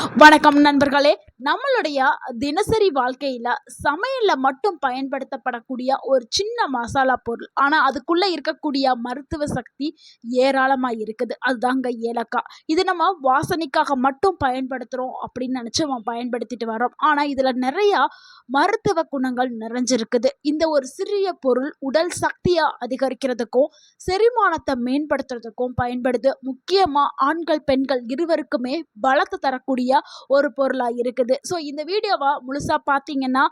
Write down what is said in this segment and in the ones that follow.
வணக்கம் நண்பர்களே. நம்மளுடைய தினசரி வாழ்க்கையில சமையல்ல மட்டும் பயன்படுத்தப்படக்கூடிய ஒரு சின்ன மசாலா பொருள். ஆனா அதுக்குள்ள இருக்கக்கூடிய மருத்துவ சக்தி ஏராளமா இருக்குது. அதுதாங்க ஏலக்காய். இது நம்ம வாசனைக்காக மட்டும் பயன்படுத்துறோம் அப்படின்னு நினைச்சு நம்ம பயன்படுத்திட்டு வரோம். ஆனா இதுல நிறைய மருத்துவ குணங்கள் நிறைஞ்சிருக்குது. இந்த ஒரு சிறிய பொருள் உடல் சக்தியை அதிகரிக்கிறதுக்கும் செரிமானத்தை மேம்படுத்துறதுக்கும் பயன்படுது. முக்கியமா ஆண்கள் பெண்கள் இருவருக்குமே பலத்தை தரக்கூடிய ஒரு பொருளா இருக்குது. ஸோ இந்த வீடியோவை முழுசா பார்த்தீங்கன்னா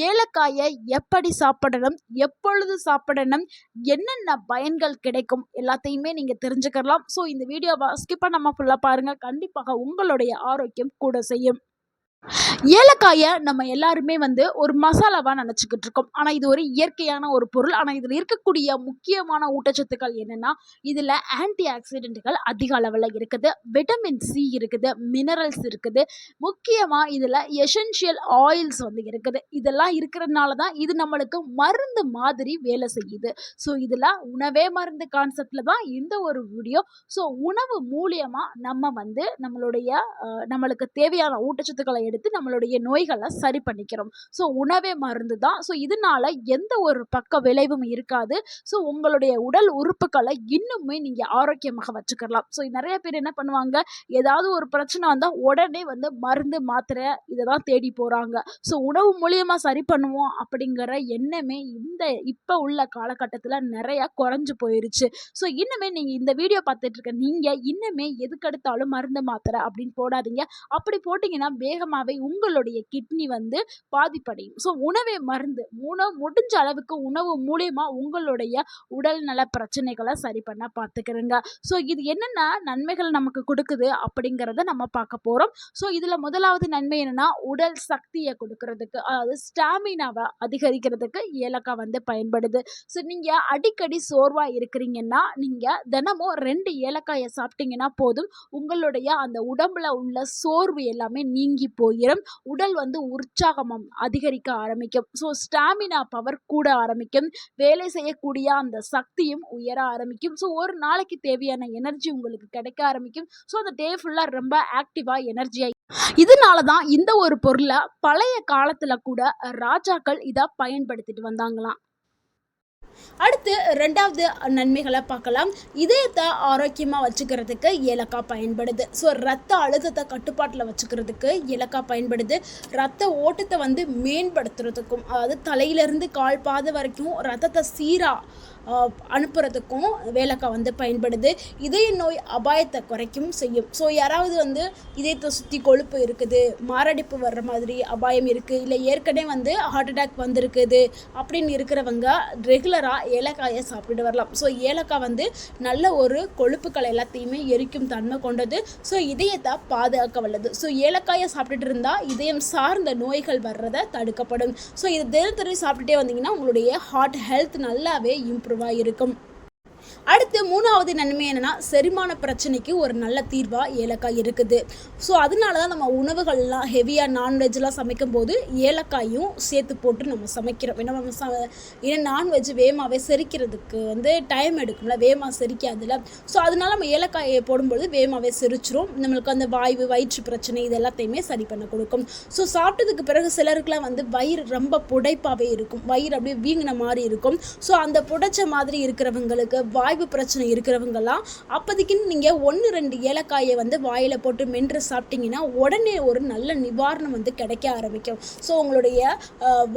ஏலக்காயை எப்படி சாப்பிடணும், எப்பொழுது சாப்பிடணும், என்னென்ன பயன்கள் கிடைக்கும் எல்லாத்தையுமே நீங்க தெரிஞ்சுக்கலாம். ஸோ இந்த வீடியோவை ஸ்கிப் பண்ணாம ஃபுல்லா பாருங்க. கண்டிப்பாக உங்களுடைய ஆரோக்கியம் கூட செய்யும். ஏலக்காயை நம்ம எல்லாருமே ஒரு மசாலாவா நினச்சிக்கிட்டு இருக்கோம். ஆனால் இது ஒரு இயற்கையான ஒரு பொருள். ஆனால் இதில் இருக்கக்கூடிய முக்கியமான ஊட்டச்சத்துக்கள் என்னென்னா, இதில் ஆன்டி ஆக்சிடென்ட்டுகள் அதிக அளவில் இருக்குது, விட்டமின் சி இருக்குது, மினரல்ஸ் இருக்குது, முக்கியமாக இதில் எசென்ஷியல் ஆயில்ஸ் இருக்குது. இதெல்லாம் இருக்கிறதுனால தான் இது நம்மளுக்கு மருந்து மாதிரி வேலை செய்யுது. ஸோ இதில் உணவே மருந்து கான்செப்டில் தான் இந்த ஒரு வீடியோ. ஸோ உணவு மூலியமாக நம்ம நம்மளுக்கு தேவையான ஊட்டச்சத்துக்களை எடுத்து நம்மளுடைய நோய்களை சரி பண்ணிக்கிறோம். ஸோ உணவே மருந்து தான். ஸோ இதனால எந்த ஒரு பக்க விளைவும் இருக்காது. ஸோ உங்களுடைய உடல் உறுப்புகளை இன்னுமே நீங்க ஆரோக்கியமாக வச்சுக்கலாம். ஸோ நிறைய பேர் என்ன பண்ணுவாங்க, ஏதாவது ஒரு பிரச்சனை வந்தால் உடனே மருந்து மாத்திரை இதை தான் தேடி போறாங்க. ஸோ உணவு மூலியமா சரி பண்ணுவோம் அப்படிங்கிற எண்ணமே இப்போ உள்ள காலகட்டத்தில் நிறைய குறைஞ்சு போயிருச்சு. ஸோ இன்னுமே நீங்க இந்த வீடியோ பார்த்துட்டு இருக்க நீங்க இன்னுமே எதுக்கெடுத்தாலும் மருந்து மாத்திரை அப்படின்னு போடாதீங்க. அப்படி போட்டிங்கன்னா வேகமாகவே உங்களுடைய கிட்னி பாதிப்படையும். ஸோ உணவே மருந்து. முடிஞ்ச அளவுக்கு உணவு மூலியமா உங்களுடைய உடல் நல பிரச்சனைகளை சரி பண்ண பார்த்துக்கிறங்க. ஸோ இது என்னென்ன நன்மைகள் நமக்கு கொடுக்குது அப்படிங்கிறத நம்ம பார்க்க போகிறோம். ஸோ இதில் முதலாவது நன்மை என்னென்னா, உடல் சக்தியை கொடுக்கறதுக்கு, அதாவது ஸ்டாமினாவை அதிகரிக்கிறதுக்கு ஏலக்காய் பயன்படுது. ஸோ நீங்கள் அடிக்கடி சோர்வாக இருக்கிறீங்கன்னா நீங்கள் தினமும் 2 ஏலக்காயை சாப்பிட்டீங்கன்னா போதும், உங்களுடைய அந்த உடம்புல உள்ள சோர்வு எல்லாமே நீங்கி போயிடும். உடல் உற்சாகமும் அதிகரிக்க ஆரம்பிக்கும். ஸோ ஸ்டாமினா பவர் கூட ஆரம்பிக்கும். வேலை செய்யக்கூடிய அந்த சக்தியும் உயர ஆரம்பிக்கும். ஸோ ஒரு நாளைக்கு தேவையான எனர்ஜி உங்களுக்கு கிடைக்க ஆரம்பிக்கும். ஸோ அந்த டே ஃபுல்லாக ரொம்ப ஆக்டிவாக எனர்ஜியாக. இதனால தான் இந்த ஒரு பொருளை பழைய காலத்துல கூட ராஜாக்கள் இதை பயன்படுத்திட்டு வந்தாங்களாம். அடுத்து 2வது நன்மைகளை பார்க்கலாம். இதயத்தை ஆரோக்கியமாக வச்சுக்கிறதுக்கு ஏலக்காய் பயன்படுது. ஸோ ரத்த அழுத்தத்தை கட்டுப்பாட்டில் வச்சுக்கிறதுக்கு ஏலக்காய் பயன்படுது. ரத்த ஓட்டத்தை மேம்படுத்துறதுக்கும், அதாவது தலையிலேருந்து கால் பாதை வரைக்கும் ரத்தத்தை சீராக அனுப்புறதுக்கும் ஏலக்காய் பயன்படுது. இதய நோய் அபாயத்தை குறைக்கும் செய்யும். ஸோ யாராவது இதயத்தை சுற்றி கொழுப்பு இருக்குது, மாரடைப்பு வர்ற மாதிரி அபாயம் இருக்குது, இல்லை ஏற்கனவே ஹார்ட் அட்டாக் வந்திருக்குது அப்படின்னு இருக்கிறவங்க ரெகுலராக ஏலக்காயை சாப்பிட்டு வரலாம். ஸோ ஏலக்காய் நல்ல ஒரு கொழுப்புக்களை எல்லாத்தையுமே எரிக்கும் தன்மை கொண்டது. ஸோ இதயத்தை பாதுகாக்க வல்லது. ஸோ ஏலக்காயை சாப்பிட்டுட்டு இருந்தால் இதயம் சார்ந்த நோய்கள் வர்றதை தடுக்கப்படும். ஸோ இது தினத்தரி சாப்பிட்டுட்டே வந்தீங்கன்னா உங்களுடைய ஹார்ட் ஹெல்த் நல்லாவே இம்ப்ரூவ் இருக்கும். அடுத்து 3வது நன்மை என்னன்னா, செரிமான பிரச்சனைக்கு ஒரு நல்ல தீர்வா ஏலக்காய் இருக்குது. ஸோ அதனால தான் நம்ம உணவுகள்லாம் ஹெவியாக நான்வெஜ்லாம் சமைக்கும் போது ஏலக்காயும் சேர்த்து போட்டு நம்ம சமைக்கிறோம். ஏன்னா நான்வெஜ் வேகமாகவே செரிக்கிறதுக்கு டைம் எடுக்கும்ல, வேகமாக செரிக்காதுல. ஸோ அதனால நம்ம ஏலக்காயை போடும்போது வேகமாகவே செரிச்சிரும். நம்மளுக்கு அந்த வயிற்று பிரச்சனை இது எல்லாத்தையுமே சரி பண்ண கொடுக்கும். ஸோ சாப்பிட்டதுக்கு பிறகு சிலருக்குலாம் வயிறு ரொம்ப புடைப்பாகவே இருக்கும், வயிறு அப்படியே வீங்கின மாதிரி இருக்கும். ஸோ அந்த புடைச்ச மாதிரி இருக்கிறவங்களுக்கு, வாய்வு பிரச்சனை இருக்கிறவங்கலாம் அப்போதைக்குன்னு நீங்கள் 1-2 ஏலக்காயை வாயில் போட்டு மென்று சாப்பிட்டீங்கன்னா உடனே ஒரு நல்ல நிவாரணம் கிடைக்க ஆரம்பிக்கும். ஸோ உங்களுடைய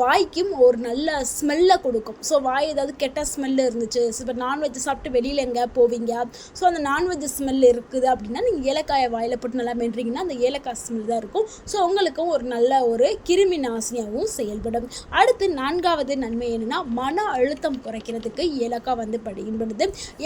வாய்க்கும் ஒரு நல்ல ஸ்மெல்லை கொடுக்கும். ஸோ வாய் ஏதாவது கெட்ட ஸ்மெல்லு இருந்துச்சு, இப்போ நான்வெஜ் சாப்பிட்டு வெளியில் எங்கே போவீங்க, ஸோ அந்த நான்வெஜ் ஸ்மெல் இருக்குது அப்படின்னா நீங்கள் ஏலக்காயை வாயில் போட்டு நல்லா மென்றீங்கன்னா அந்த ஏலக்காய் ஸ்மெல் தான் இருக்கும். ஸோ உங்களுக்கும் ஒரு நல்ல ஒரு கிருமி நாசினியாகவும் செயல்படும். அடுத்து 4வது நன்மை என்னென்னா, மன அழுத்தம் குறைக்கிறதுக்கு ஏலக்காய் பயன்படுது.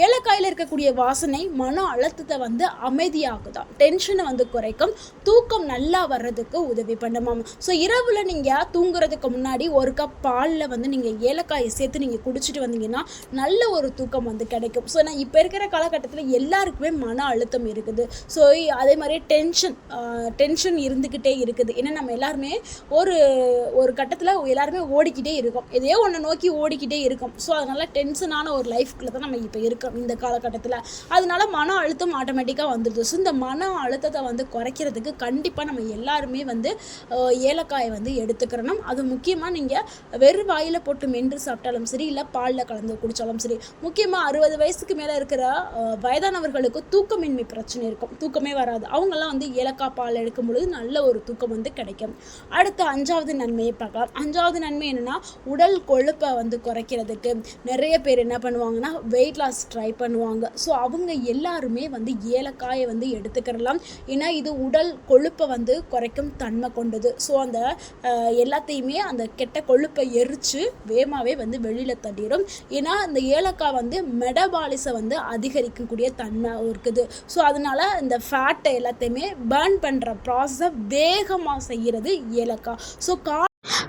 ஏலக்காயில் இருக்கக்கூடிய வாசனை மன அழுத்தத்தை அமைதியாகுதான், டென்ஷனை குறைக்கும், தூக்கம் நல்லா வர்றதுக்கு உதவி பண்ணுமாம். ஸோ இரவில் நீங்கள் தூங்குறதுக்கு முன்னாடி ஒரு கப் பாலில் நீங்கள் ஏலக்காயை சேர்த்து நீங்கள் குடிச்சிட்டு வந்தீங்கன்னா நல்ல ஒரு தூக்கம் கிடைக்கும். ஸோ நான் இப்போ இருக்கிற காலகட்டத்தில் எல்லாருக்குமே மன அழுத்தம் இருக்குது. ஸோ அதே மாதிரி டென்ஷன் இருந்துக்கிட்டே இருக்குது. ஏன்னா நம்ம எல்லாருமே ஒரு கட்டத்தில் எல்லாருமே ஓடிக்கிட்டே இருக்கோம், எதையோ ஒன்று நோக்கி ஓடிக்கிட்டே இருக்கோம். ஸோ அதனால் டென்ஷனான ஒரு லைஃப்குள்ளே தான் நம்ம இப்போ இருக்கோம் இந்த காலகட்டத்தில். அதனால மன அழுத்தம் ஆட்டோமேட்டிக்காக வந்துடுது. ஸோ இந்த மன அழுத்தத்தை வந்து குறைக்கிறதுக்கு கண்டிப்பாக நம்ம எல்லாருமே வந்து ஏலக்காயை வந்து எடுத்துக்கிறணும். அது முக்கியமாக நீங்கள் வெறும் வாயில் போட்டு மென்று சாப்பிட்டாலும் சரி, இல்லை பாலில் கலந்து குடித்தாலும் சரி. முக்கியமாக 60 வயசுக்கு மேலே இருக்கிற வயதானவர்களுக்கு தூக்கமின்மை பிரச்சனை இருக்கும், தூக்கமே வராது. அவங்கெல்லாம் வந்து ஏலக்காய் பால் எடுக்கும் பொழுது நல்ல ஒரு தூக்கம் வந்து கிடைக்கும். அடுத்து 5வது நன்மையை பார்க்கலாம். 5வது நன்மை என்னென்னா, உடல் கொழுப்பை வந்து குறைக்கிறதுக்கு நிறைய பேர் என்ன பண்ணுவாங்கன்னா வெயிட் லாஸ் ட்ரை பண்ணுவாங்க. ஸோ அவங்க எல்லாருமே வந்து ஏலக்காயை வந்து எடுத்துக்கிறலாம். ஏன்னா இது உடல் கொழுப்பை வந்து குறைக்கும் தன்மை கொண்டது. ஸோ அந்த எல்லாத்தையுமே அந்த கெட்ட கொழுப்பை எரித்து வேகமாகவே வந்து வெளியில் தள்ளிடும். ஏன்னா இந்த ஏலக்காய் வந்து மெடபாலிசை வந்து அதிகரிக்கக்கூடிய தன்மை இருக்குது. ஸோ அதனால இந்த ஃபேட்டை எல்லாத்தையுமே பர்ன் பண்ணுற ப்ராசஸை வேகமாக செய்கிறது ஏலக்காய். ஸோ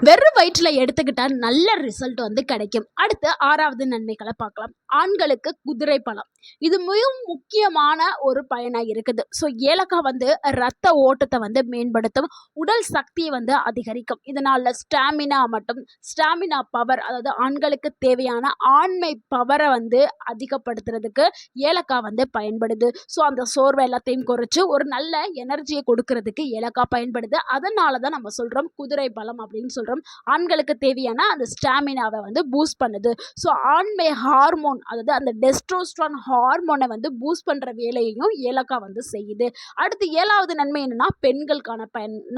வெறும் வயிற்றில் எடுத்துக்கிட்டால் நல்ல ரிசல்ட் வந்து கிடைக்கும். அடுத்து 6வது நன்மைகளை பார்க்கலாம். ஆண்களுக்கு குதிரை பழம், இது மிகவும் முக்கியமான ஒரு பயனாக இருக்குது. ஸோ ஏலக்காய் வந்து ரத்த ஓட்டத்தை வந்து மேம்படுத்தும், உடல் சக்தியை வந்து அதிகரிக்கும். இதனால் ஸ்டாமினா பவர், அதாவது ஆண்களுக்கு தேவையான ஆண்மை பவரை வந்து அதிகப்படுத்துறதுக்கு ஏலக்காய் வந்து பயன்படுது. ஸோ அந்த சோர்வை எல்லாத்தையும் குறைச்சி ஒரு நல்ல எனர்ஜியை கொடுக்கறதுக்கு ஏலக்காய் பயன்படுது. அதனால தான் நம்ம சொல்கிறோம் குதிரை பழம் அப்படின்னு சொல்கிறோம். ஆண்களுக்கு தேவையான அந்த ஸ்டாமினாவை வந்து பூஸ்ட் பண்ணுது. ஸோ ஆண்மை ஹார்மோன், அதாவது அந்த டெஸ்டோஸ்டரான் ஹார்மோனை வந்து பூஸ்ட் பண்ணுற வேலையையும் ஏலக்காய் வந்து செய்யுது. அடுத்து 7வது நன்மை என்னென்னா, பெண்களுக்கான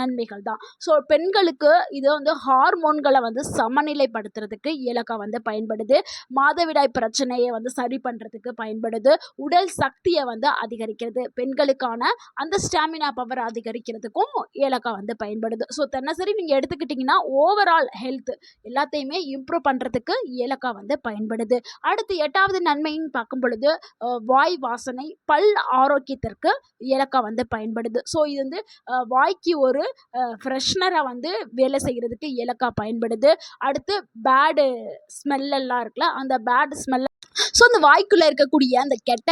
நன்மைகள் தான். ஸோ பெண்களுக்கு இது வந்து ஹார்மோன்களை வந்து சமநிலைப்படுத்துறதுக்கு ஏலக்காய் வந்து பயன்படுது. மாதவிடாய் பிரச்சனையை வந்து சரி பண்ணுறதுக்கு பயன்படுது. உடல் சக்தியை வந்து அதிகரிக்கிறது. பெண்களுக்கான அந்த ஸ்டாமினா பவர் அதிகரிக்கிறதுக்கும் ஏலக்காய் வந்து பயன்படுது. ஸோ தினசரி நீங்கள் எடுத்துக்கிட்டிங்கன்னா ஓவரால் ஹெல்த் எல்லாத்தையுமே இம்ப்ரூவ் பண்ணுறதுக்கு ஏலக்காய் வந்து பயன்படுது. அடுத்து 8வது நன்மைன்னு பார்க்கும் பொழுது வாய் வாசனை, பல் ஆரோக்கியத்திற்கு ஏலக்காய் வந்து பயன்படுது. ஸோ இது வந்து வாய்க்கு ஒரு ஃப்ரெஷ்னரை வந்து வேலை செய்கிறதுக்கு ஏலக்காய் பயன்படுது. அடுத்து பேடு ஸ்மெல்லாம் இருக்குல்ல, அந்த பேடு ஸ்மெல்ல ஸோ அந்த வாய்க்குள்ளே இருக்கக்கூடிய அந்த கெட்ட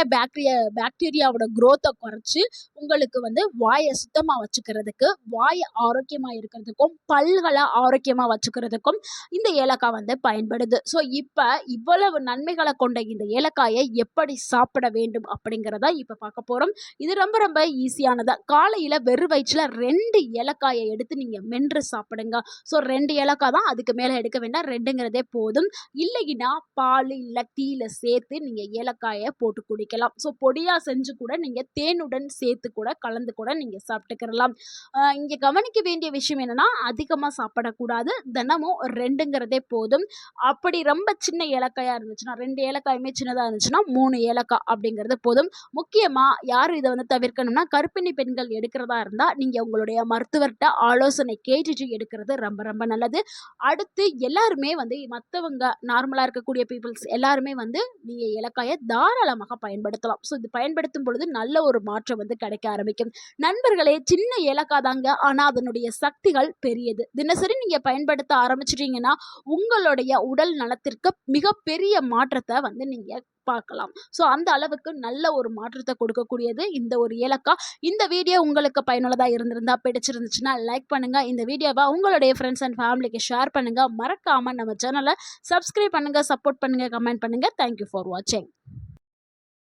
பாக்டீரியாவோட க்ரோத்தை குறைச்சி உங்களுக்கு வந்து வாயை சுத்தமாக வச்சுக்கிறதுக்கு, வாயை ஆரோக்கியமாக இருக்கிறதுக்கும், பல்களை ஆரோக்கியமாக வச்சுக்கிறதுக்கும் இந்த ஏலக்காய் வந்து பயன்படுது. ஸோ இப்போ இவ்வளவு நன்மைகளை கொண்ட இந்த ஏலக்காயை எப்படி சாப்பிட வேண்டும் அப்படிங்கிறத இப்போ பார்க்க போகிறோம். இது ரொம்ப ரொம்ப ஈஸியானதாக. காலையில் வெறும் வயிற்றில் 2 ஏலக்காயை எடுத்து நீங்கள் மென்று சாப்பிடுங்க. ஸோ 2 ஏலக்காய் தான், அதுக்கு மேலே எடுக்க வேண்டாம், 2ங்கிறதே போதும். இல்லைன்னா பால் இல்லை டீயில் சேர்த்து நீங்கள் ஏலக்காயை போட்டு குடிக்கலாம். ஸோ பொடியாக செஞ்சு கூட நீங்கள் தேனுடன் சேர்த்து கூட கலந்து கூட நீங்கள் சாப்பிட்டுக்கிறலாம். இங்கே கவனிக்க வேண்டிய விஷயம் என்னென்னா, அதிகமாக சாப்பிடக்கூடாது. தினமும் 2ங்கிறதே போதும். அப்படி ரொம்ப சின்ன ஏலக்காயாக இருந்துச்சுன்னா, 2 ஏலக்காயுமே சின்னதாக இருந்துச்சுன்னா 3 ஏலக்காய் அப்படிங்கிறது போதும். முக்கியமாக யார் இதை வந்து தவிர்க்கணும்னா, கர்ப்பிணி பெண்கள் எடுக்கிறதா இருந்தால் நீங்கள் உங்களுடைய மருத்துவர்கிட்ட ஆலோசனை கேட்டுட்டு எடுக்கிறது ரொம்ப ரொம்ப நல்லது. அடுத்து எல்லாருமே வந்து மற்றவங்க நார்மலாக இருக்கக்கூடிய பீப்புள்ஸ் எல்லாருமே வந்து நீங்கள் ஏலக்காயை தாராளமாக பயன்படுத்தலாம். ஸோ இது பயன்படுத்தும் பொழுது நல்ல ஒரு மாற்றம் வந்து கிடைக்க ஆரம்பிக்கும். நண்பர்களே, சின்ன ஏலக்காய் தாங்க, ஆனால் அதனுடைய சக்திகள் பெரியது. தினசரி நீங்கள் பயன்படுத்த ஆரம்பிச்சிட்டிங்கன்னா உங்களுடைய உடல் நலத்திற்கு மிகப்பெரிய மாற்றத்தை வந்து நீங்கள் பார்க்கலாம். ஸோ அந்த அளவுக்கு நல்ல ஒரு மாற்றத்தை கொடுக்கக்கூடியது இந்த ஒரு ஏலக்காய். இந்த வீடியோ உங்களுக்கு பயனுள்ளதாக இருந்திருந்தா, பிடிச்சிருந்துச்சுன்னா லைக் பண்ணுங்கள். இந்த வீடியோவை உங்களுடைய ஃப்ரெண்ட்ஸ் அண்ட் ஃபேமிலிக்கு ஷேர் பண்ணுங்கள். மறக்காமல் நம்ம சேனலை சப்ஸ்கிரைப் பண்ணுங்கள், சப்போர்ட் பண்ணுங்கள், கமெண்ட் பண்ணுங்கள். தேங்க்யூ ஃபார் வாட்சிங்.